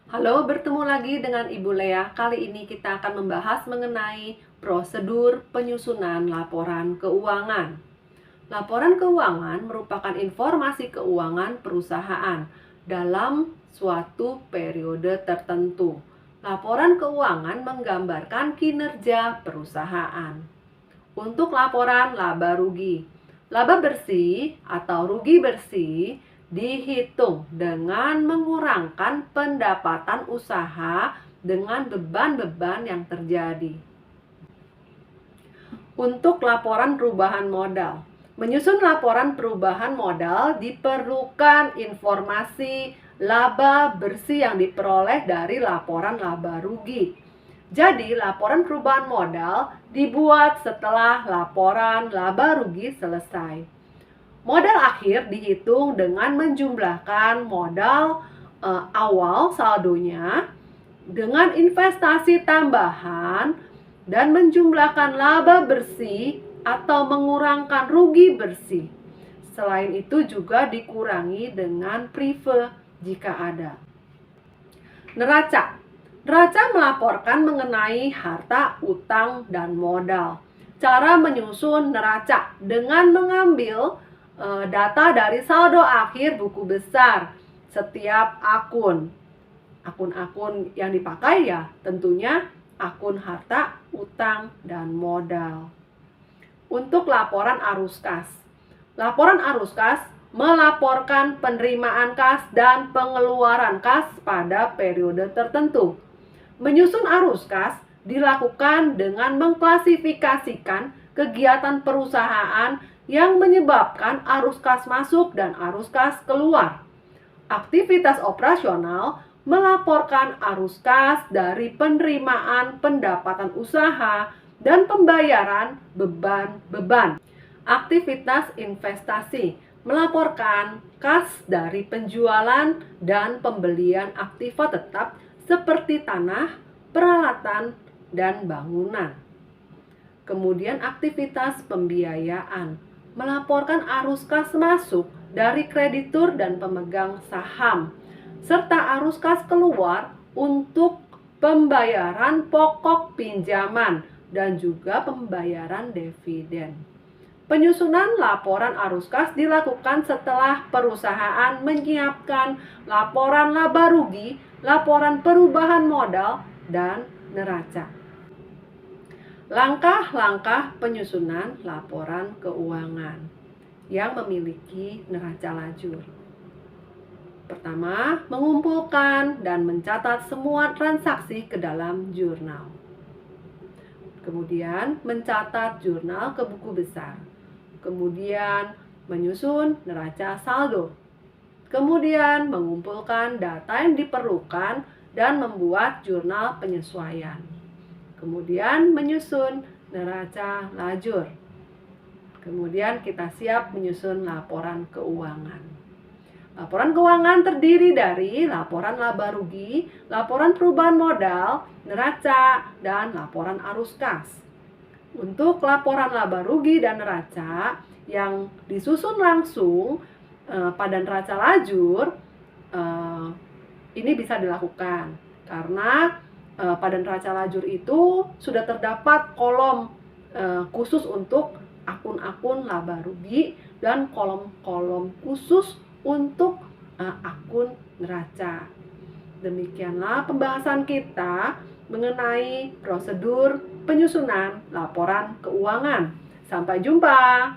Halo, bertemu lagi dengan Ibu Lea. Kali ini kita akan membahas mengenai prosedur penyusunan laporan keuangan. Laporan keuangan merupakan informasi keuangan perusahaan dalam suatu periode tertentu. Laporan keuangan menggambarkan kinerja perusahaan. Untuk laporan laba rugi, laba bersih atau rugi bersih dihitung dengan mengurangkan pendapatan usaha dengan beban-beban yang terjadi. Untuk laporan perubahan modal, menyusun laporan perubahan modal diperlukan informasi laba bersih yang diperoleh dari laporan laba rugi. Jadi, laporan perubahan modal dibuat setelah laporan laba rugi selesai. Modal akhir dihitung dengan menjumlahkan modal awal saldonya dengan investasi tambahan dan menjumlahkan laba bersih atau mengurangkan rugi bersih. Selain itu juga dikurangi dengan prive jika ada. Neraca. Neraca melaporkan mengenai harta, utang, dan modal. Cara menyusun neraca dengan mengambil data dari saldo akhir buku besar setiap akun. Akun-akun yang dipakai ya tentunya akun harta, utang, dan modal. Untuk laporan arus kas. Laporan arus kas melaporkan penerimaan kas dan pengeluaran kas pada periode tertentu. Menyusun arus kas dilakukan dengan mengklasifikasikan kegiatan perusahaan yang menyebabkan arus kas masuk dan arus kas keluar. Aktivitas operasional melaporkan arus kas dari penerimaan pendapatan usaha dan pembayaran beban-beban. Aktivitas investasi melaporkan kas dari penjualan dan pembelian aktiva tetap seperti tanah, peralatan, dan bangunan. Kemudian aktivitas pembiayaan melaporkan arus kas masuk dari kreditur dan pemegang saham, serta arus kas keluar untuk pembayaran pokok pinjaman dan juga pembayaran dividen. Penyusunan laporan arus kas dilakukan setelah perusahaan menyiapkan laporan laba rugi, laporan perubahan modal, dan neraca. Langkah-langkah penyusunan laporan keuangan yang memiliki neraca lajur. Pertama, mengumpulkan dan mencatat semua transaksi ke dalam jurnal. Kemudian, mencatat jurnal ke buku besar. Kemudian, menyusun neraca saldo. Kemudian, mengumpulkan data yang diperlukan dan membuat jurnal penyesuaian. Kemudian menyusun neraca lajur. Kemudian kita siap menyusun laporan keuangan. Laporan keuangan terdiri dari laporan laba rugi, laporan perubahan modal, neraca, dan laporan arus kas. Untuk laporan laba rugi dan neraca yang disusun langsung pada neraca lajur, ini bisa dilakukan karena pada neraca lajur itu sudah terdapat kolom khusus untuk akun-akun laba rugi dan kolom-kolom khusus untuk akun neraca. Demikianlah pembahasan kita mengenai prosedur penyusunan laporan keuangan. Sampai jumpa.